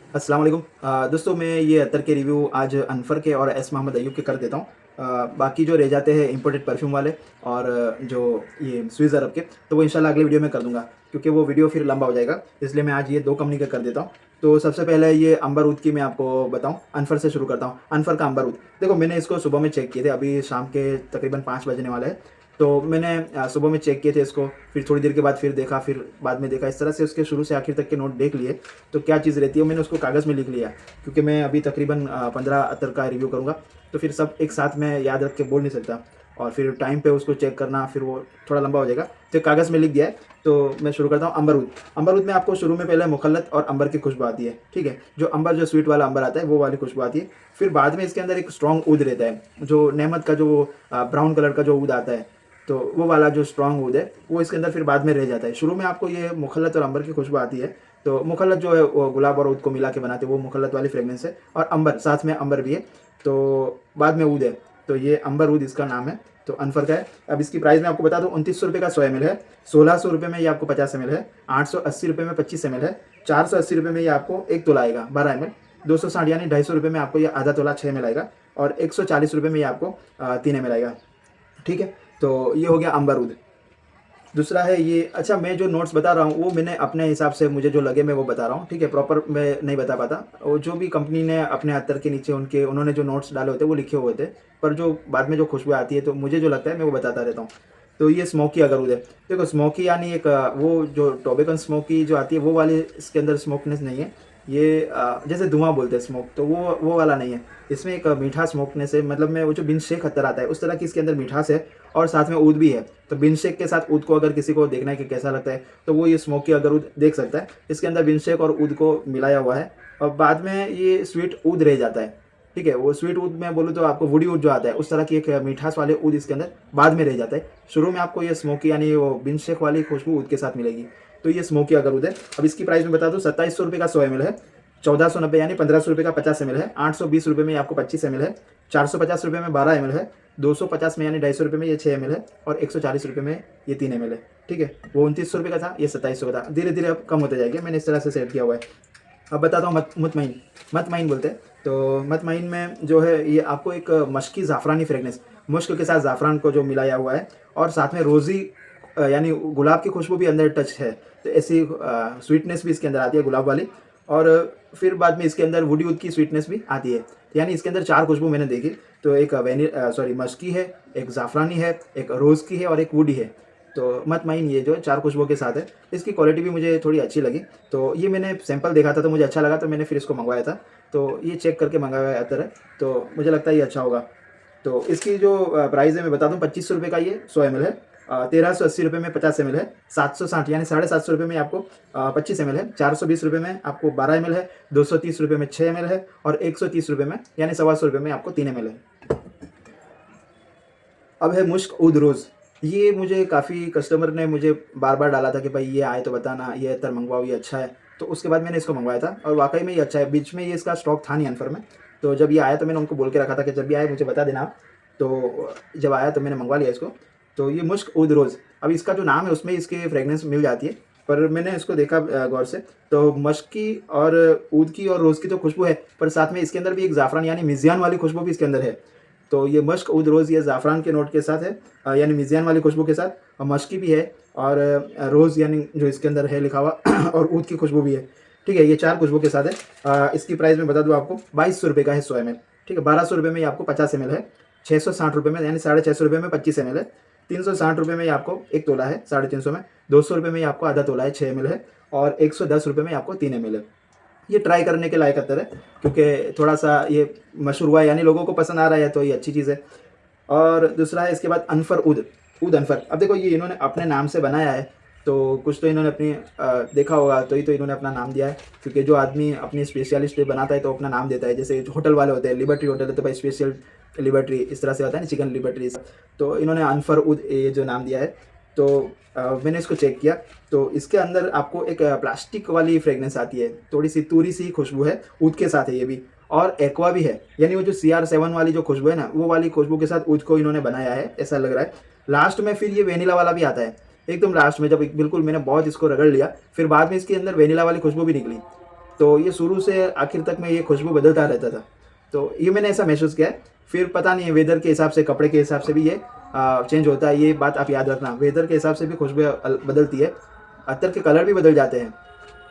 अस्सलाम वालेकुम। दोस्तों मैं ये अत्तर के रिव्यू आज अनफर के और एस मोहम्मद अय्यूब के कर देता हूँ। बाकी जो रह जाते हैं इम्पोर्टेड परफ्यूम वाले और जो ये स्विस अरब के, तो वो इंशाल्लाह अगले वीडियो में कर दूंगा, क्योंकि वो वीडियो फिर लंबा हो जाएगा। इसलिए मैं आज ये दो कंपनी का कर देता हूँ। तो सबसे पहले ये अंबर ऊद की मैं आपको बताऊँ, अनफर से शुरू करता हूँ। अनफर का अंबर ऊद, देखो मैंने इसको सुबह में चेक किए थे, अभी शाम के तकरीबन 5 बजने वाले हैं। तो मैंने सुबह में चेक किए थे इसको, फिर थोड़ी देर के बाद फिर देखा, फिर बाद में देखा, इस तरह से उसके शुरू से आखिर तक के नोट देख लिए। तो क्या चीज़ रहती है मैंने उसको कागज़ में लिख लिया, क्योंकि मैं अभी तकरीबन 15 अत्तर का रिव्यू करूँगा, तो फिर सब एक साथ में याद रख के बोल नहीं सकता, और फिर टाइम पे उसको चेक करना फिर वो थोड़ा लंबा हो जाएगा। तो कागज़ में लिख दिया है। तो मैं शुरू करता हूँ अम्बरूद। अम्बरूद में आपको शुरू में पहले मुखल्लत और अंबर की खुशबू आती है, ठीक है। जो अंबर, जो स्वीट वाला अंबर आता है, वो वाली खुशबू आती है। फिर बाद में इसके अंदर एक स्ट्रॉन्ग ऊद रहता है, जो नेमत का जो ब्राउन कलर का जो ऊद आता है, तो वो वाला जो स्ट्रॉन्ग ऊद है वो इसके अंदर फिर बाद में रह जाता है। शुरू में आपको ये मुखल्लत और अंबर की खुशबू आती है। तो मुखल्लत जो है वो गुलाब और ऊद को मिला के बनाते हैं, वो मुखल्लत वाली फ्रेगनेंस है, और अंबर साथ में अंबर भी है, तो बाद में ऊद है। तो ये अंबर ऊद इसका नाम है, तो अनफर का है। अब इसकी प्राइस मैं आपको बता दूं, 2900 का 100 ml है, 1600 रुपये में ये आपको 50 ml है, 880 रुपये में 25 ml है, 480 रुपये में ये आपको 1 तोला आएगा 12 ml, 260 यानी 250 रुपये में आपको ये आधा तोला 6 ml आएगा, और 140 रुपये में ये आपको 3 ml आएगा, ठीक है। तो ये हो गया अंबर ऊद। दूसरा है ये, अच्छा मैं जो नोट्स बता रहा हूँ वो मैंने अपने हिसाब से मुझे जो लगे मैं वो बता रहा हूँ, ठीक है। प्रॉपर मैं नहीं बता पाता, और जो भी कंपनी ने अपने अत्तर के नीचे उन्होंने जो नोट्स डाले होते हैं वो लिखे हुए थे, पर जो बाद में जो खुशबू आती है तो मुझे जो लगता है मैं वो बताता रहता हूँ। तो ये स्मोकी अगरूद है। देखो स्मोकी यानी एक वो जो टोबेकन स्मोकी जो आती है वो वाली इसके अंदर स्मोकनेस नहीं है। ये जैसे धुआं बोलते हैं स्मोक, तो वो वाला नहीं है। इसमें एक मीठा स्मोकनेस है, मतलब में वो जो बिन शेक अत्तर आता है उस तरह की इसके अंदर मिठास है, और साथ में ऊद भी है। तो बिन शेक के साथ ऊद को अगर किसी को देखना है कि कैसा लगता है, तो वो ये स्मोकी अगरूद देख सकता है। इसके अंदर बिन शेक और ऊद को मिलाया हुआ है, और बाद में ये स्वीट ऊद रह जाता है, ठीक है। वो स्वीट ऊद में बोलूँ तो आपको वुडी ऊद जो आता है उस तरह की एक मिठास वाले ऊद इसके अंदर बाद में रह जाता है। शुरू में आपको ये स्मोकी यानी वो बिन शेक वाली खुशबू ऊद के साथ मिलेगी। तो ये स्मोकी अगरूद है। अब इसकी प्राइस में बता दूँ, 2700 रुपये का 100 ml है, 1490 यानी 1500 रुपये का 50 ml है, 820 रुपये में आपको 25 ml है, 450 रुपये में 12 ml है, 250 में यानी 250 रुपये में ये 6 ml है, और 140 रुपये में ये 3 ml है, ठीक है। वो 2900 रुपये का था, ये 2700 का था। धीरे धीरे अब कम होते जाएंगे, मैंने इस तरह से सेट किया हुआ है। अब बताता हूँ मुतमईन। मुतमईन बोलते हैं। तो मुतमईन में जो है ये आपको एक मशकी ज़ाफ़रानी फ्रेगनेंस, मुश्क के साथ ज़ाफ़रान को जो मिलाया हुआ है, और साथ में रोज़ी यानी गुलाब की खुशबू भी अंदर टच है। तो ऐसी स्वीटनेस भी इसके अंदर आती है गुलाब वाली, और फिर बाद में इसके अंदर वुडी वुड की स्वीटनेस भी आती है। यानी इसके अंदर 4 खुशबू मैंने देखी। तो एक मस्की है, एक ज़ाफ़रानी है, एक रोज़ की है, और एक वुडी है। तो मुतमईन ये जो है 4 खुशबुओं के साथ है। इसकी क्वालिटी भी मुझे थोड़ी अच्छी लगी। तो ये मैंने सैंपल देखा था तो मुझे अच्छा लगा, तो मैंने फिर इसको मंगवाया था। तो ये चेक करके मंगाया हुआ अत्तर है, तो मुझे लगता है ये अच्छा होगा। तो इसकी जो प्राइस है मैं बता दूँ, 2500 रुपये का ये 100 ml है, 1380 रुपये में 50 ml है, 760 यानी 750 रुपये में आपको 25 ml है, 420 रुपये में आपको 12 ml है, 230 रुपये में 6 ml है, और 130 रुपये में यानी 125 रुपये में आपको 3 ml है। अब है मुश्क ऊद रोज़। ये मुझे काफ़ी कस्टमर ने मुझे बार बार डाला था कि भाई ये आए तो बताना, ये अत्तर मंगवाओ, ये अच्छा है। तो उसके बाद मैंने इसको मंगवाया था, और वाकई में ये अच्छा है। बीच में ये इसका स्टॉक था नहीं अनफर में, तो जब ये आया तो मैंने उनको बोल के रखा था कि जब भी आए मुझे बता देना आप। तो जब आया तो मैंने मंगवा लिया इसको। तो ये मुश्क ऊद रोज़, अब इसका जो नाम है उसमें इसकी फ्रेगनेंस मिल जाती है, पर मैंने इसको देखा गौर से, तो मश्क की और ऊद की और रोज़ की तो खुशबू है, पर साथ में इसके अंदर भी एक ज़ाफ़रान यानी मिज़ियान वाली खुशबू भी इसके अंदर है। तो ये मश्क ऊद रोज़ ये ज़ाफ़रान के नोट के साथ है, यानी मिज़ियान वाली खुशबू के साथ, और मश्की भी है, और रोज़ यानी जो इसके अंदर है लिखा हुआ और ऊद की खुशबू भी है, ठीक है। ये 4 खुशबू के साथ है। इसकी प्राइस मैं बता दूँ आपको, 2200 रुपये का है 100 ml, ठीक है। 1200 रुपये में ये आपको 50 ml है, 660 रुपये में यानी 650 रुपये में 25 ml है, 360 रुपये में ये आपको 1 तोला है 350 में, 200 रुपये में ये आपको आधा तोला है 6 ml है, और 110 रुपये में आपको 3 ml है। ये ट्राई करने के लायक अत्तर है, क्योंकि थोड़ा सा ये मशहूर हुआ है, यानी लोगों को पसंद आ रहा है, तो ये अच्छी चीज़ है। और दूसरा है इसके बाद अनफर ऊद। ऊद अनफर, अब देखो ये इन्होंने अपने नाम से बनाया है, तो कुछ तो इन्होंने अपनी देखा होगा, तो ही तो इन्होंने अपना नाम दिया है। क्योंकि जो आदमी अपनी स्पेशलिस्ट बनाता है तो अपना नाम देता है। जैसे होटल वाले होते हैं, लिबर्टी होटल है तो भाई स्पेशल लिबर्टी, इस तरह से होता है ना, चिकन लिबर्टी। तो इन्होंने अनफर ऊद ये जो नाम दिया है। तो मैंने इसको चेक किया, तो इसके अंदर आपको एक प्लास्टिक वाली फ्रेगनेंस आती है, थोड़ी सी तूरी सी खुशबू है, ऊद के साथ है ये भी, और एक्वा भी है। यानी वो जो CR7 वाली जो खुशबू है ना, वो वाली खुशबू के साथ ऊद को इन्होंने बनाया है, ऐसा लग रहा है। लास्ट में फिर ये वेनिला वाला भी आता है, एकदम लास्ट में, जब बिल्कुल मैंने बहुत इसको रगड़ लिया, फिर बाद में इसके अंदर वेनिला वाली खुशबू भी निकली। तो ये शुरू से आखिर तक में ये खुशबू बदलता रहता था। तो ये मैंने ऐसा महसूस किया है। फिर पता नहीं है वेदर के हिसाब से, कपड़े के हिसाब से भी ये चेंज होता है, ये बात आप याद रखना। वेदर के हिसाब से भी खुशबू बदलती है, अत्तर के कलर भी बदल जाते हैं।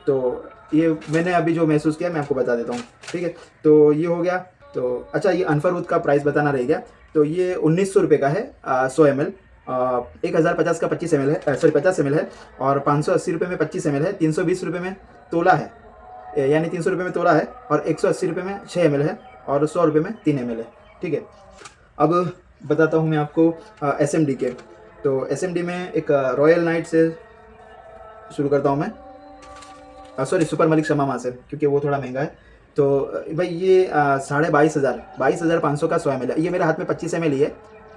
तो ये मैंने अभी जो महसूस किया मैं आपको बता देता हूँ, ठीक है। तो ये हो गया। तो अच्छा, ये अनफर ऊद का प्राइस बताना रह गया। तो ये 1900 रुपये का है 100 ml। 1050 का 25 ml है, सॉरी 50 ml है। और 580 रुपये में 25 ml है। 320 रुपये में तोला है, यानी 300 रुपये में तोला है। और 180 रुपये में 6 ml है। और 100 रुपये में 3 ml है, ठीक है। अब बताता हूँ मैं आपको SMD के। तो SMD में एक रॉयल नाइट से शुरू करता हूँ मैं, सॉरी सुपर मलिक शमामा से, क्योंकि वो थोड़ा महंगा है। तो भाई ये 22,500 का 100 ml है। ये मेरे हाथ में 25 ml ही है।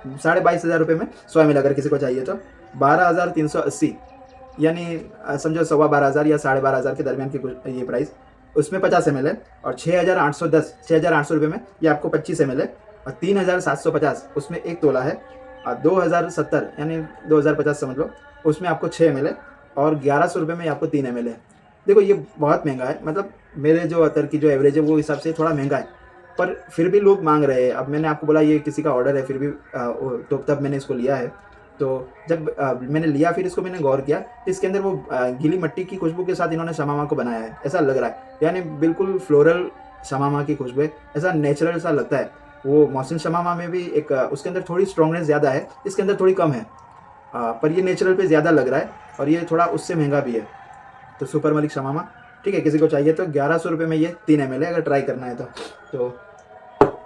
22,500 रुपये में 100 ml अगर किसी को चाहिए तो 12,380, यानी समझो 12,500 या 12,500 के दरमियान की ये प्राइस। उसमें 50 ml है। और 6,800 रुपये में ये आपको 25 ml है। और 3,750 उसमें 1 तोला है। और 2,070 यानी 2,050 समझ लो, उसमें आपको 6 ml है। और 1,100 रुपये में आपको 3 ml है। देखो ये बहुत महंगा है, मतलब मेरे जो अतर की जो एवरेज है वो हिसाब से थोड़ा महंगा है, पर फिर भी लोग मांग रहे हैं। अब मैंने आपको बोला ये किसी का ऑर्डर है, फिर भी तो तब मैंने इसको लिया है। तो जब मैंने लिया, फिर इसको मैंने गौर किया, इसके अंदर वो गीली मिट्टी की खुशबू के साथ इन्होंने शमामा को बनाया है, ऐसा लग रहा है। यानी बिल्कुल फ्लोरल शमामा की खुशबू है, ऐसा नेचुरल सा लगता है। वो मौसम शमामा में भी एक उसके अंदर थोड़ी स्ट्रॉन्गनेस ज़्यादा है, इसके अंदर थोड़ी कम है। पर ये नेचुरल पे ज़्यादा लग रहा है, और ये थोड़ा उससे महंगा भी है। तो सुपर मलिक शमामा, ठीक है, किसी को चाहिए तो 1,100 रुपये में ये 3 ml है, अगर ट्राई करना है तो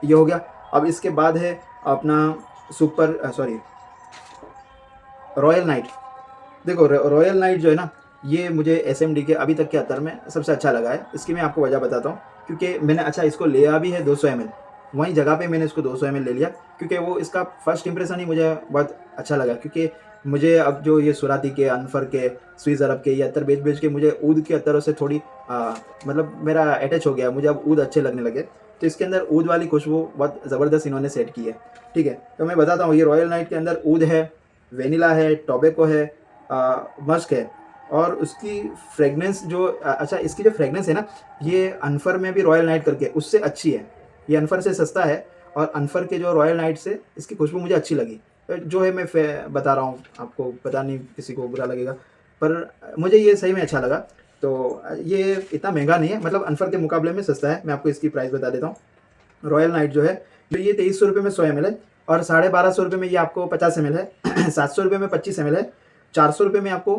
ये हो गया। अब इसके बाद है अपना रॉयल नाइट। देखो रॉयल नाइट जो है ना, ये मुझे SMD के अभी तक के अतर में सबसे अच्छा लगा है। इसकी मैं आपको वजह बताता हूँ, क्योंकि मैंने अच्छा इसको लिया भी है 200 ml, वहीं जगह पे मैंने इसको 200 ml ले लिया, क्योंकि वो इसका फर्स्ट इंप्रेशन ही मुझे बहुत अच्छा लगा। क्योंकि मुझे अब जो ये सुराती के, अनफर के, स्विस अरब के ये अतर बेच के मुझे ऊद के अतरों से थोड़ी मतलब मेरा अटैच हो गया, मुझे अब ऊद अच्छे लगने लगे। तो इसके अंदर ऊद वाली खुशबू बहुत ज़बरदस्त इन्होंने सेट की है, ठीक है। तो मैं बताता हूँ, ये रॉयल नाइट के अंदर ऊद है, वेनिला है, टोबैको है, मस्क है। और उसकी फ्रेगनेंस जो अच्छा, इसकी जो फ्रेगनेंस है ना, ये अनफर में भी रॉयल नाइट करके उससे अच्छी है। ये अनफर से सस्ता है, और अनफर के जो रॉयल नाइट से इसकी खुशबू मुझे अच्छी लगी। जो है मैं बता रहा हूँ आपको, पता नहीं किसी को बुरा लगेगा, पर मुझे ये सही में अच्छा लगा। तो ये इतना महंगा नहीं है, मतलब अनफर के मुकाबले में सस्ता है। मैं आपको इसकी प्राइस बता देता हूँ। रॉयल नाइट जो है, तो ये 2,300 रुपये में 100 ml है। और 1250 रुपये में ये आपको 50 ml है। 700 रुपये में 25 ml है। 400 रुपये में आपको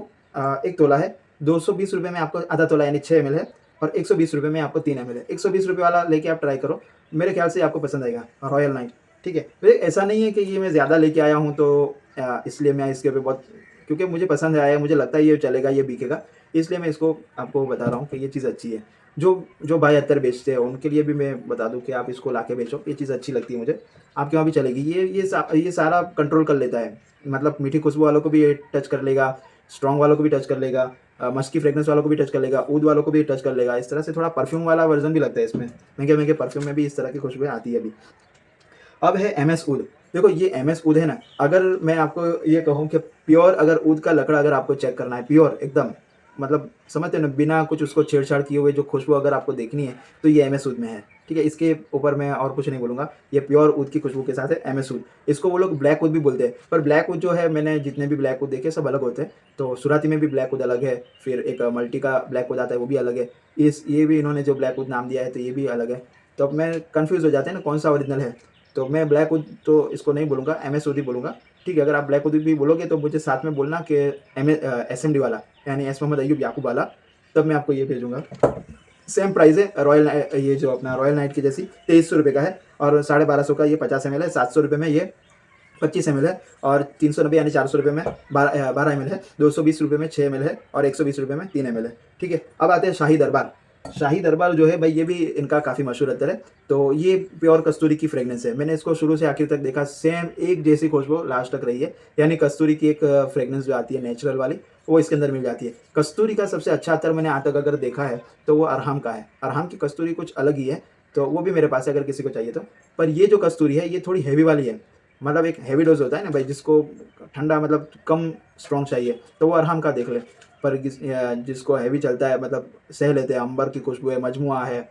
1 तोला है। 220 रुपये में आपको आधा तोला यानी 6 ml है। और 120 रुपये में आपको 3 ml है। 120 रुपये वाला लेके आप ट्राई करो, मेरे ख्याल से आपको पसंद आएगा रॉयल नाइट, ठीक है। तो ऐसा नहीं है कि ये मैं ज़्यादा लेके आया हूँ तो इसलिए मैं इसके ऊपर बहुत, क्योंकि मुझे पसंद आया, मुझे लगता है ये चलेगा, ये बिकेगा, इसलिए मैं इसको आपको बता रहा हूँ कि ये चीज़ अच्छी है। जो भाई अत्तर बेचते हैं उनके लिए भी मैं बता दूं कि आप इसको लाके बेचो, ये चीज़ अच्छी लगती है मुझे, आपके वहाँ भी चलेगी। ये सारा कंट्रोल कर लेता है, मतलब मीठी खुशबू वालों को भी ये टच कर लेगा, स्ट्रॉन्ग वालों को भी टच कर लेगा, मस्की फ्रेगनेंस वालों को भी टच कर लेगा, ऊद वालों को भी टच कर लेगा। इस तरह से थोड़ा परफ्यूम वाला वर्जन भी लगता है इसमें, महंगे महंगे परफ्यूम में भी इस तरह की खुशबुएं आती है अभी। अब है MS ऊद। देखो ये MS ऊद है ना, अगर मैं आपको ये कहूँ कि प्योर अगर ऊद का लकड़ा अगर आपको चेक करना है, प्योर एकदम, मतलब समझते हो ना, बिना कुछ उसको छेड़छाड़ किए हुए जो खुशबू अगर आपको देखनी है तो ये MS ऊद में है, ठीक है। इसके ऊपर मैं और कुछ नहीं बोलूँगा, ये प्योर ऊद की खुशबू के साथ है MS ऊद। इसको वो लोग ब्लैक ऊद भी बोलते हैं, पर ब्लैक ऊद जो है, मैंने जितने भी ब्लैक ऊद देखे सब अलग होते हैं। तो सुराती में भी ब्लैक ऊद अलग है, फिर एक मल्टी का ब्लैक ऊद आता है वो भी अलग है, ये भी इन्होंने जो ब्लैक ऊद नाम दिया है तो ये भी अलग है। तो अब मैं कन्फ्यूज़ हो जाते हैं ना कौन सा ओरिजिनल है, तो मैं ब्लैक ऊद तो इसको नहीं बोलूँगा, MS ऊद ही बोलूँगा, ठीक है। अगर आप ब्लैक ऊद भी बोलोगे तो मुझे साथ में बोलना कि SMD वाला, यानी एस मोहम्मद अयूब याकूब वाला, तब मैं आपको ये भेजूँगा। सेम प्राइस है रॉयल, ये जो अपना रॉयल नाइट की जैसी 2,300 रुपये का है। और 1250 का ये 50 ml है। 700 रुपये में ये 25 ml है। और 390 यानी 400 रुपये में 12 ml है। 220 रुपये में 6 ml है। और 120 रुपये में 3 ml है, ठीक है। अब आते हैं शाही दरबार। शाही दरबार जो है भाई, ये भी इनका काफ़ी मशहूर अत्तर है। तो ये प्योर कस्तूरी की फ्रेगनेंस है। मैंने इसको शुरू से आखिर तक देखा, सेम एक जैसी खुशबू लास्ट तक रही है, यानी कस्तूरी की एक फ्रेगनेंस जो आती है नेचुरल वाली, वो इसके अंदर मिल जाती है। कस्तूरी का सबसे अच्छा अत्तर मैंने आज तक अगर देखा है तो वो अरहम का है। अरहम की कस्तूरी कुछ अलग ही है, तो वो भी मेरे पास है अगर किसी को चाहिए तो। पर ये जो कस्तूरी है ये थोड़ी हैवी वाली है, मतलब एक हैवी डोज होता है ना भाई, जिसको ठंडा मतलब कम स्ट्रॉन्ग चाहिए तो वो अरहम का देख ले। पर जिसको हैवी चलता है, मतलब सह लेते हैं, अंबर की खुशबू है, मजमुआ है,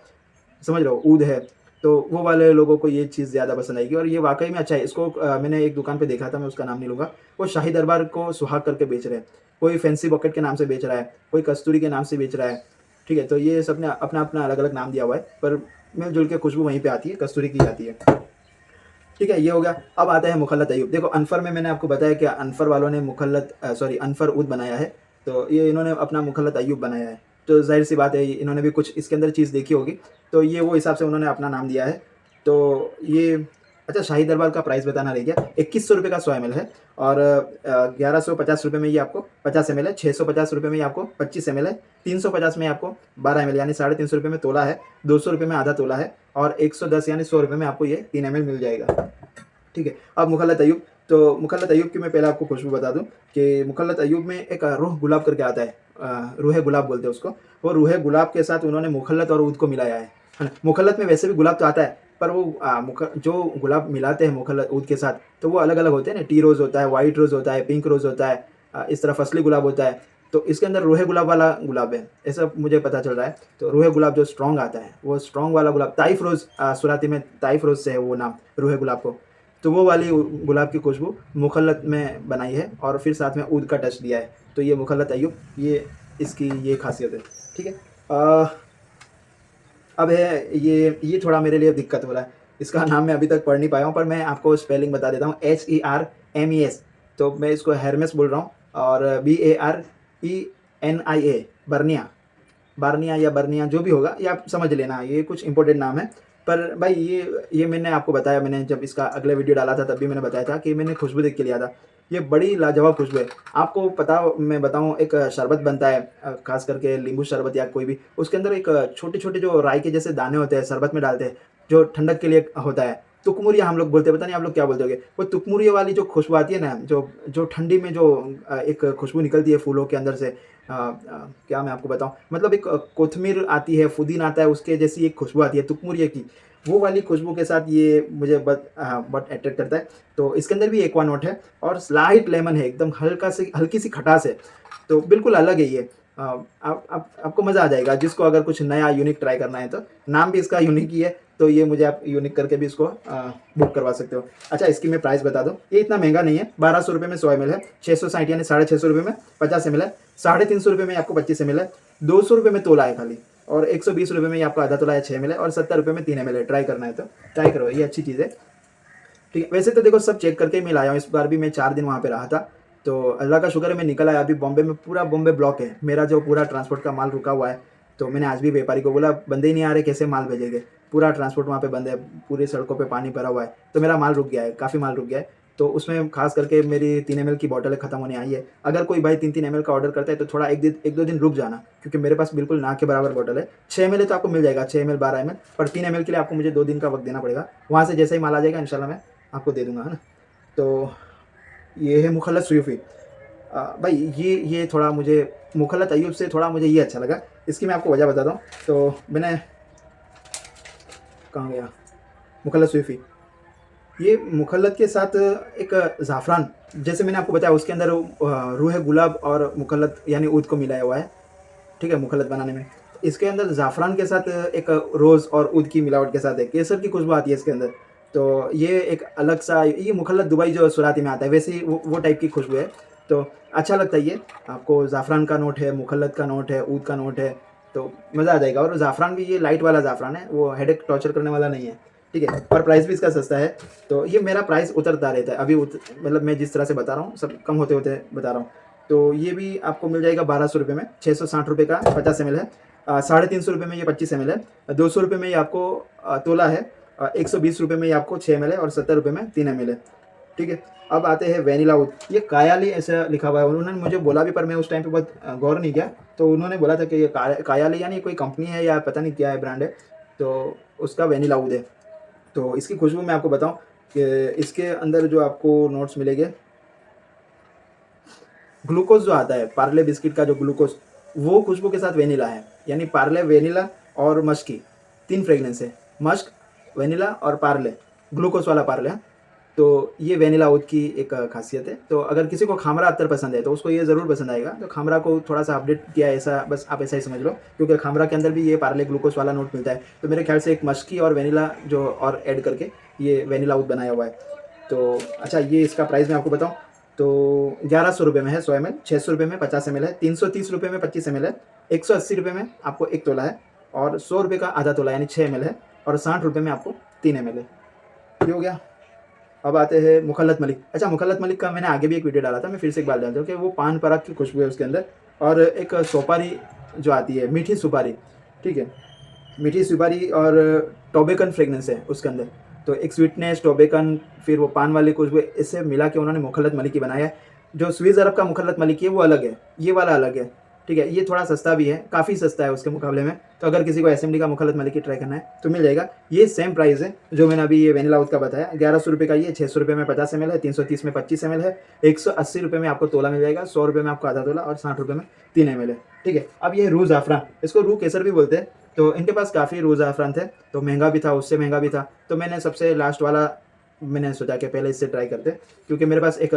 समझ रहे हो, ऊद है, तो वो वाले लोगों को ये चीज़ ज़्यादा पसंद आएगी। और ये वाक़ई में अच्छा है। इसको मैंने एक दुकान पे देखा था, मैं उसका नाम नहीं लूँगा, वो शाही दरबार को सुहाग करके बेच रहे हैं। कोई फैंसी बकेट के नाम से बेच रहा है, कोई कस्तूरी के नाम से बेच रहा है, ठीक है? तो ये सब ने अपना-अपना अलग-अलग नाम दिया हुआ है, पर मिल-जुल के खुशबू वहीं पे आती है, कस्तूरी की आती है। ठीक है, ये हो गया। अब आता है मुखल्लत अय्यूब। देखो अनफर में मैंने आपको बताया कि अनफर वालों ने अनफर ऊद बनाया है, तो ये इन्होंने अपना मुखल्लत अय्यूब बनाया है। तो ज़ाहिर-सी बात है इन्होंने भी कुछ इसके अंदर चीज़ देखी होगी, तो ये वो हिसाब से उन्होंने अपना नाम दिया है। तो ये अच्छा, शाही दरबार का प्राइस बताना रह गया। ₹2100 का 100 ml है और ₹1150 में ये आपको 50 ml है, ₹650 में ये आपको 25 ml है, 350 में आपको 12 ml यानी ₹350 में तोला है, ₹200 में आधा तोला है और 110 यानी ₹100 में आपको ये 3 ml मिल जाएगा। ठीक है। अब मुखल्लत अय्यूब, तो मुखल्लत अय्यूब की मैं पहले आपको खुशबू बता दूँ कि मुखल्लत अय्यूब में एक रूह गुलाब करके आता है, रूह गुलाब बोलते हैं उसको। वो रूह गुलाब के साथ उन्होंने मुखल्लत और ऊद को मिलाया है ना? मुखल्लत में वैसे भी गुलाब तो आता है, पर वो जो गुलाब मिलाते हैं मुखल्लत ऊद के साथ, तो वो अलग-अलग होते हैं ना, टी रोज़ होता है, व्हाइट रोज़ होता है, पिंक रोज़ होता है, इस तरह फसली गुलाब होता है। तो इसके अंदर रूह गुलाब वाला गुलाब है, ऐसा मुझे पता चल रहा है। तो रूह गुलाब जो स्ट्रॉन्ग आता है, वो स्ट्रॉन्ग वाला गुलाब ताइफ रोज़, सुराती में ताइफ रोज़ से है वो नाम, रूह गुलाब को। तो वो वाली गुलाब की खुशबू मुखल्लत में बनाई है और फिर साथ में ऊद का टच दिया है। तो ये मुखल्लत अय्यूब, ये इसकी ये खासियत है। ठीक है। अब है ये थोड़ा मेरे लिए दिक्कत हो रहा है। इसका नाम मैं अभी तक पढ़ नहीं पाया हूँ, पर मैं आपको स्पेलिंग बता देता हूँ, HERMES। तो मैं इसको हेर्मेस बोल रहा हूँ और BARENIA, बर्निया, बार्निया या बर्निया जो भी होगा, ये आप समझ लेना, ये कुछ इंपॉर्टेंट नाम है। पर भाई ये मैंने आपको बताया, मैंने जब इसका अगला वीडियो डाला था तब भी मैंने बताया था कि मैंने खुशबू देख के लिया था। ये बड़ी लाजवाब खुशबू है। आपको पता, मैं बताऊँ, एक शरबत बनता है, ख़ास करके नींबू शरबत या कोई भी, उसके अंदर एक छोटे-छोटे जो राई के जैसे दाने होते हैं, शरबत में डालते हैं, जो ठंडक के लिए होता है। तुकमुरिया हम लोग बोलते हैं, पता नहीं आप लोग क्या बोलते होंगे। वो तुकमुरिया वाली जो खुशबू आती है ना, जो जो ठंडी में जो एक खुशबू निकलती है फूलों के अंदर से, क्या मैं आपको बताऊँ, मतलब एक कोथमीर आती है, पुदीना आता है, उसके जैसी एक खुशबू आती है तुकमुरिया की, वो वाली खुशबू के साथ ये मुझे बहुत अट्रैक्ट करता है। तो इसके अंदर भी एक्वा नोट है और स्लाइट लेमन है, एकदम हल्की सी खटास है, तो बिल्कुल अलग है ये। आपको मज़ा आ जाएगा, जिसको अगर कुछ नया यूनिक ट्राई करना है तो। नाम भी इसका यूनिक ही है, तो ये मुझे आप यूनिक करके भी इसको बुक करवा सकते हो। अच्छा, इसकी मैं प्राइस बता दूँ, ये इतना महंगा नहीं है, ₹1200 में 100 ml है, 660 यानी ₹650 में 50 ml है, ₹350 में आपको 25 ml है, ₹200 में तोला है खाली, और ₹120 में ये आपको आधा तोला है 6 ml है, और ₹70 में 3 ml है। ट्राई करना है तो ट्राई करो, ये अच्छी चीज़ है। ठीक है, वैसे तो देखो सब चेक करके ही मैं लाया हूँ, इस बार भी मैं 4 दिन वहाँ पे रहा था, तो अल्लाह का शुक्र है मैं निकल आया। अभी बॉम्बे में पूरा बॉम्बे ब्लॉक है, मेरा जो पूरा ट्रांसपोर्ट का माल रुका हुआ है। तो मैंने आज भी व्यापारी को बोला, बंदे ही नहीं आ रहे, कैसे माल भेजेंगे, पूरा ट्रांसपोर्ट वहाँ पे बंद है, पूरी सड़कों पे पानी भरा हुआ है, तो मेरा माल रुक गया है, काफ़ी माल रुक गया है। तो उसमें खास करके मेरी 3 ml की बॉटलें ख़त्म होने आई है। अगर कोई भाई 3-3 ml का ऑर्डर करता है तो थोड़ा 1-2 दिन रुक जाना, क्योंकि मेरे पास बिल्कुल ना के बराबर बॉटल है। 6 ml तो आपको मिल जाएगा, 6 ml 12 ml, पर 3 ml के लिए आपको मुझे 2 दिन का वक्त देना पड़ेगा। वहाँ से जैसे ही माल आ जाएगा इंशाल्लाह मैं आपको दे दूँगा, है ना। तो ये है मुखल्लत सूफ़ी। भाई ये थोड़ा मुझे मुखल्लत अय्यूब से थोड़ा मुझे ये अच्छा लगा। इसकी मैं आपको वजह बताता हूँ। तो मैंने, कहाँ गया, मुखल्लत सूफ़ी, ये मुखल्लत के साथ एक ज़ाफ़रान, जैसे मैंने आपको बताया, उसके अंदर रूह गुलाब और मुखल्लत यानी ऊद को मिलाया हुआ है, ठीक है, मुखल्लत बनाने में। इसके अंदर ज़ाफ़रान के साथ एक रोज़ और ऊद की मिलावट के साथ है, केसर की खुशबू आती है इसके अंदर। तो ये एक अलग सा, ये मुखल्लत दुबई जो सुराती में आता है, वैसे ही वो टाइप की खुशबू है। तो अच्छा लगता है ये, आपको ज़ाफ़रान का नोट है, मुखल्लत का नोट है, ऊद का नोट है, तो मज़ा आ जाएगा। और ज़ाफ़रान भी ये लाइट वाला ज़ाफ़रान है, वो हेडेक टॉर्चर करने वाला नहीं है, ठीक है, और प्राइस भी इसका सस्ता है। तो ये मेरा प्राइस उतरता रहता है, अभी मतलब मैं जिस तरह से बता रहा हूँ, सब कम होते-होते बता रहा हूँ। तो ये भी आपको मिल जाएगा ₹1200 में, ₹660 का 50 ml है, ₹350 में ये 25 ml है, ₹200 में ये आपको तोला है, ₹120 में ये आपको 6 ml है, और ₹70 में 3 ml है, ठीक है। अब आते हैं वेनिला ऊद, ये कायाली ऐसा लिखा हुआ है, उन्होंने मुझे बोला भी, पर मैं उस टाइम पे बहुत गौर नहीं किया। तो उन्होंने बोला था कि ये कायाली यानी कोई कंपनी है या पता नहीं क्या है, ब्रांड है, तो उसका वेनिला ऊद है। तो इसकी खुशबू मैं आपको बताऊँ कि इसके अंदर जो आपको नोट्स मिलेंगे, ग्लूकोज़ जो आता है, पार्ले बिस्किट का जो ग्लूकोज़, वो खुशबू के साथ वेनिला है, यानी पार्ले, वेनिला और मस्क की 3 फ्रेग्रेंस है, मस्क, वेनिला और पार्ले, ग्लूकोज़ वाला पार्ले, हाँ। तो ये वेनिला ओथ की एक खासियत है। तो अगर किसी को खामरा अत्तर पसंद है तो उसको ये ज़रूर पसंद आएगा। तो खामरा को थोड़ा सा अपडेट किया है, ऐसा बस आप ऐसा ही समझ लो, क्योंकि खामरा के अंदर भी ये पार्ले ग्लूकोज वाला नोट मिलता है। तो मेरे ख्याल से एक मस्की और वेनिला जो और ऐड करके ये वेनिला ओथ बनाया हुआ है। तो अच्छा, ये इसका प्राइस मैं आपको बताऊँ तो 1100 रुपये में है 100 ml, 600 रुपये में 50 ml है, 330 रुपये में 25 ml है, 180 रुपये में आपको 1 तोला है, और 100 रुपये का आधा तोला यानी 6 ml है, और 60 रुपये में आपको 3 ml है। ये हो गया। अब आते हैं मुखल्लत मलिक। अच्छा, मुखल्लत मलिक का मैंने आगे भी एक वीडियो डाला था, मैं फिर से एक बार डालता हूँ कि वो पान पराग की खुशबू है उसके अंदर, और एक सुपारी जो आती है, मीठी सुपारी, ठीक है, मीठी सुपारी और टोबेकन फ्रेगनेंस है उसके अंदर। तो एक स्वीटनेस, टोबेकन, फिर वो पान वाली खुशबू, इससे मिला के उन्होंने मुखल्लत मलिकी बनाया है। जो स्विस अरब का मुखल्लत मलिकी है वो अलग है, ये वाला अलग है, ठीक है। ये थोड़ा सस्ता भी है, काफ़ी सस्ता है उसके मुकाबले में। तो अगर किसी को एसएमडी का मुखल्लत मलिकी ट्राई करना है तो मिल जाएगा। ये सेम प्राइस है जो मैंने अभी ये वेनिला ओथ का बताया, 1100 रुपये का ये, 600 रुपये में 50 ml है, 330 में 25 ml है, 180 रुपये में आपको तोला मिल जाएगा, 100 रुपये में आपको आधा तोला, और 60 रुपये में 3 ml है, ठीक है। अब ये रूह ज़ाफ़रान, इसको रूह केसर भी बोलते हैं। तो इनके पास काफ़ी रूह ज़ाफ़रान थे, तो महंगा भी था, उससे महंगा भी था। तो मैंने सबसे लास्ट वाला मैंने सोचा कि पहले इससे ट्राई करते, क्योंकि मेरे पास एक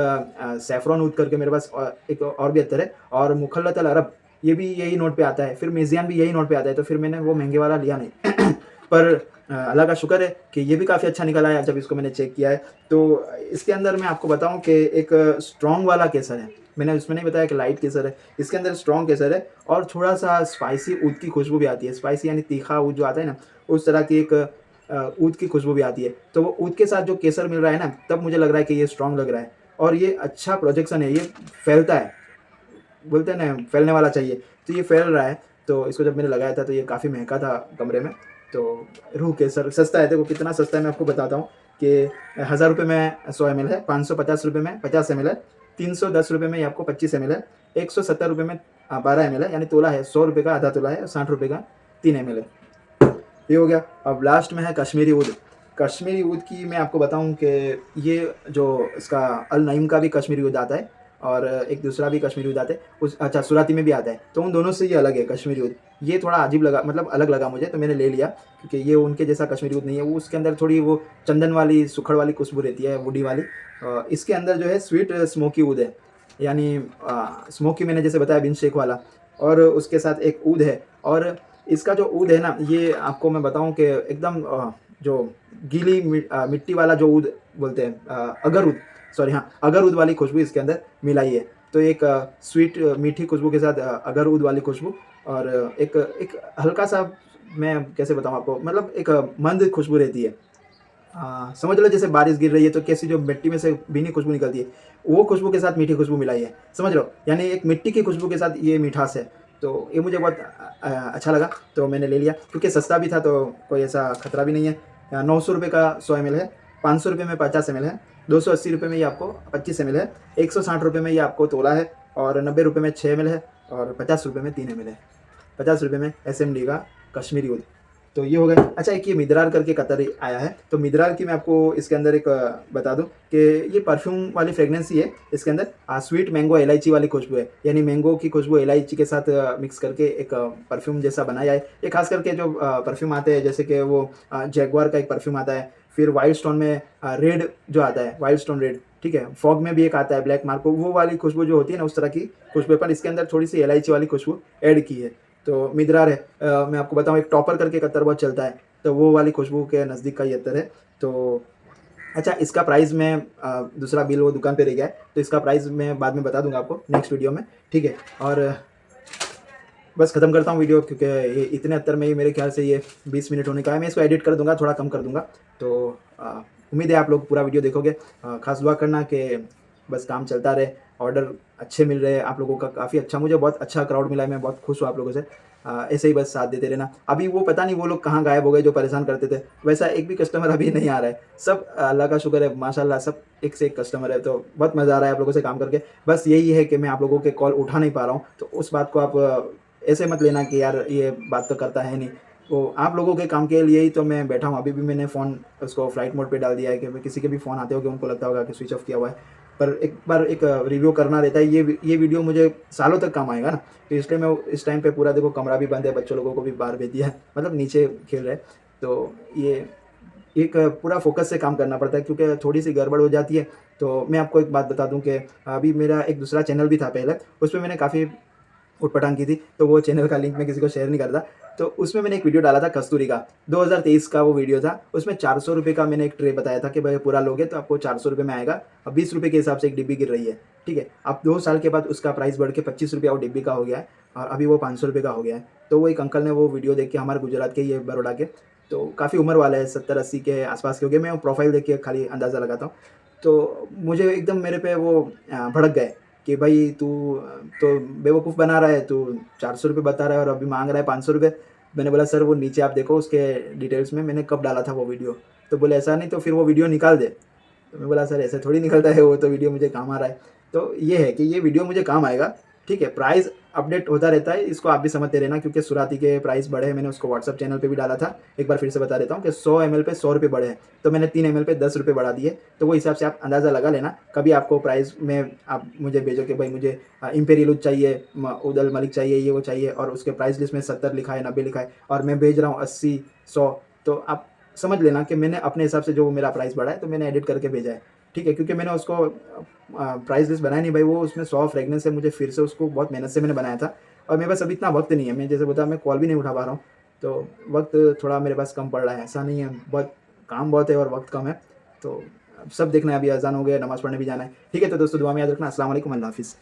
सैफ़रॉन ऊद करके मेरे पास एक और भी अत्तर है, और मुखल्लत अल अरब ये भी यही नोट पे आता है, फिर मेज़ियान भी यही नोट पे आता है। तो फिर मैंने वो महंगे वाला लिया नहीं पर अल्लाह का शुक्र है कि ये भी काफ़ी अच्छा निकला है जब इसको मैंने चेक किया है। तो इसके अंदर मैं आपको बताऊं कि एक स्ट्रॉन्ग वाला केसर है, मैंने उसमें नहीं बताया कि लाइट केसर है, इसके अंदर स्ट्रॉन्ग केसर है, और थोड़ा सा स्पाइसी ऊद की खुशबू भी आती है। स्पाइसी यानी तीखा ऊद जो आता है ना, उस तरह की एक ऊद की खुशबू भी आती है। तो वो ऊद के साथ जो केसर मिल रहा है ना, तब मुझे लग रहा है कि ये स्ट्रॉन्ग लग रहा है, और ये अच्छा प्रोजेक्शन है, ये फैलता है, बोलते हैं ना फैलने वाला चाहिए, तो ये फैल रहा है। तो इसको जब मैंने लगाया था तो ये काफ़ी महंगा था कमरे में। तो रूह केसर सस्ता है, देखो कितना सस्ता है, मैं आपको बताता हूँ कि 1000 रुपये में 100 ml है, 550 रुपये में 50 ml है, 310 रुपये में ये आपको 25 ml है, 170 रुपये में 12 ml है, यानी तोला है, 100 रुपये का आधा तोला है, 60 रुपये का 3 ml है। ये हो गया। अब लास्ट में है कश्मीरी ऊद। कश्मीरी ऊद की मैं आपको बताऊं कि ये जो इसका अल नईम का भी कश्मीरी ऊद आता है, और एक दूसरा भी कश्मीरी ऊद आता है, उस अच्छा सुराती में भी आता है। तो उन दोनों से ये अलग है कश्मीरी ऊद। ये थोड़ा अजीब लगा, मतलब अलग लगा मुझे, तो मैंने ले लिया, क्योंकि ये उनके जैसा कश्मीरी ऊद नहीं है। वो उसके अंदर थोड़ी वो चंदन वाली, सुखड़ वाली खुशबू रहती है, वुडी वाली। इसके अंदर जो है स्वीट स्मोकी ऊद है, यानी स्मोकी मैंने जैसे बताया बिन शेक वाला, और उसके साथ एक ऊद है। और इसका जो ऊद है ना, ये आपको मैं बताऊं कि एकदम जो गीली मिट्टी वाला जो ऊद बोलते हैं, अगर ऊद, सॉरी हाँ, अगर ऊद वाली खुशबू इसके अंदर मिलाई है। तो एक स्वीट मीठी खुशबू के साथ अगर ऊद वाली खुशबू, और एक एक हल्का सा, मैं कैसे बताऊं आपको, मतलब एक मंद खुशबू रहती है। समझ लो जैसे बारिश गिर रही है तो कैसी जो मिट्टी में से भीनी खुशबू निकलती है, वो खुशबू के साथ मीठी खुशबू मिलाई है, समझ लो, यानी एक मिट्टी की खुशबू के साथ ये मिठास है। तो ये मुझे बहुत अच्छा लगा, तो मैंने ले लिया, क्योंकि सस्ता भी था तो कोई ऐसा खतरा भी नहीं है। 900 रुपये का 100 ml है, 500 रुपये में 50 ml है, 280 रुपये में ये आपको 25 ml है, 160 रुपये में ये आपको तोला है, और 90 रुपये में 6 ml है, और 50 रुपये में 3 ml है, 50 रुपये में SMD का कश्मीरी ऊद। तो ये हो गया। अच्छा, एक ये मिद्रार करके कतर आया है, तो मिद्रार की मैं आपको इसके अंदर एक बता दूं कि ये परफ्यूम वाली फ्रेगनेंस ही है। इसके अंदर स्वीट मैंगो इलायची वाली खुशबू है, यानी मैंगो की खुशबू इलायची के साथ मिक्स करके एक परफ्यूम जैसा बनाया है। ये खास करके जो परफ्यूम आते हैं, जैसे कि वो जैगवार का एक परफ्यूम आता है, फिर वाइल्ड स्टोन में रेड जो आता है, वाइल्ड स्टोन रेड, ठीक है, फॉग में भी एक आता है ब्लैक मार्को, वो वाली खुशबू जो होती है ना, उस तरह की खुशबू, पर इसके अंदर थोड़ी सी इलायची वाली खुशबू ऐड की है। तो मिद्रार है, मैं आपको बताऊं एक टॉपर करके अत्तर बहुत चलता है, तो वो वाली खुशबू के नज़दीक का ये अत्तर है। तो अच्छा, इसका प्राइस मैं दूसरा बिल वो दुकान पे रह गया है, तो इसका प्राइस मैं बाद में बता दूंगा आपको नेक्स्ट वीडियो में, ठीक है। और बस ख़त्म करता हूँ वीडियो, क्योंकि ये इतने अत्तर में ही मेरे ख्याल से ये 20 मिनट होने का है। मैं इसको एडिट कर दूंगा, थोड़ा कम कर दूंगा। तो उम्मीद है आप लोग पूरा वीडियो देखोगे। खास दुआ करना कि बस काम चलता रहे, ऑर्डर अच्छे मिल रहे हैं आप लोगों का, काफ़ी अच्छा, मुझे बहुत अच्छा क्राउड मिला है, मैं बहुत खुश हूँ आप लोगों से। ऐसे ही बस साथ देते रहना। अभी वो पता नहीं वो लोग कहाँ गायब हो गए जो परेशान करते थे, वैसा एक भी कस्टमर अभी नहीं आ रहा है। सब अल्लाह का शुक्र है, माशाल्लाह, सब एक से एक कस्टमर है। तो बहुत मज़ा आ रहा है आप लोगों से काम करके। बस यही है कि मैं आप लोगों के कॉल उठा नहीं पा रहा हूँ, तो उस बात को आप ऐसे मत लेना कि यार ये बात तो करता है नहीं। तो आप लोगों के काम के लिए ही तो मैं बैठा हूँ। अभी भी मैंने फ़ोन उसको फ्लाइट मोड पे डाल दिया है, कि किसी के भी फ़ोन आते हो कि उनको लगता होगा कि स्विच ऑफ किया हुआ है, पर एक बार एक रिव्यू करना रहता है। ये वीडियो मुझे सालों तक काम आएगा ना, तो इसलिए मैं इस टाइम पे पूरा, देखो कमरा भी बंद है, बच्चों लोगों को भी बाहर भेज दिया है, मतलब नीचे खेल रहे हैं। तो ये एक पूरा फ़ोकस से काम करना पड़ता है, क्योंकि थोड़ी-सी गड़बड़ हो जाती है। तो मैं आपको एक बात बता दूँ कि अभी मेरा एक दूसरा चैनल भी था पहले, उसमें मैंने काफ़ी ऊट-पटांग की थी, तो वो चैनल का लिंक मैं किसी को शेयर नहीं करता। तो उसमें मैंने एक वीडियो डाला था कस्तूरी का, 2023 का वो वीडियो था। उसमें ₹400 का मैंने एक ट्रे बताया था कि भाई पूरा लोगे तो आपको ₹400 में आएगा। अब ₹20 के हिसाब से एक डिब्बी गिर रही है, ठीक है? अब 2 साल के बाद उसका प्राइस बढ़ के ₹25 वो डिब्बी का हो गया है और अभी वो ₹500 का हो गया है। तो वो एक अंकल ने वो वीडियो देख के, हमारे गुजरात के ही है, बड़ौदा के, तो काफ़ी उम्र वाले हैं, 70-80 के आस-पास के होंगे। मैं वो प्रोफ़ाइल देख के खाली अंदाज़ा लगाता हूँ। तो मुझे एकदम मेरे पे वो भड़क गए कि भाई तू तो बेवकूफ़ बना रहा है, तू ₹400 बता रहा है और अभी माँग रहा है ₹500। मैंने बोला सर वो नीचे आप देखो उसके डिटेल्स में मैंने कब डाला था वो वीडियो। तो बोले ऐसा नहीं तो फिर वो वीडियो निकाल दे। तो मैं बोला सर ऐसे थोड़ी निकलता है, वो तो वीडियो मुझे काम आ रहा है। तो ये है कि ये वीडियो मुझे काम आएगा, ठीक है? प्राइस अपडेट होता रहता है, इसको आप भी समझते रहना, क्योंकि सुराती के प्राइस बढ़े हैं। मैंने उसको व्हाट्सएप चैनल पे भी डाला था। एक बार फिर से बता देता हूँ कि 100 एमएल पे ₹100 बढ़े हैं, तो मैंने 3 एमएल पे ₹10 बढ़ा दिए। तो वो हिसाब से आप अंदाज़ा लगा लेना। कभी आपको प्राइस में आप मुझे भेजो कि भाई मुझे इम्पेरियल चाहिए, उदल मलिक चाहिए, ये वो चाहिए, और उसके प्राइस लिस्ट में 70 लिखा है, 90 लिखा है और मैं भेज रहा हूँ 80, 100, तो आप समझ लेना कि मैंने अपने हिसाब से जो मेरा प्राइस बढ़ा है, तो मैंने एडिट करके भेजा है, ठीक है? क्योंकि मैंने उसको प्राइस लिस्ट बनाया नहीं भाई, वो उसमें 100 फ्रेग्रेंस है, मुझे फिर से उसको बहुत मेहनत से मैंने बनाया था और मेरे पास अभी इतना वक्त नहीं है। मैं जैसे बताया, मैं कॉल भी नहीं उठा पा रहा हूँ, तो वक्त थोड़ा मेरे पास कम पड़ रहा है। ऐसा नहीं है, बहुत काम बहुत है और वक्त कम है। तो अब सब देखना है, अभी अज़ान हो गया, नमाज़ पढ़ने भी जाना है। ठीक है, तो दोस्तों दुआ में याद रखना। अस्सलाम वालेकुम, अल्लाह हाफ़िज़।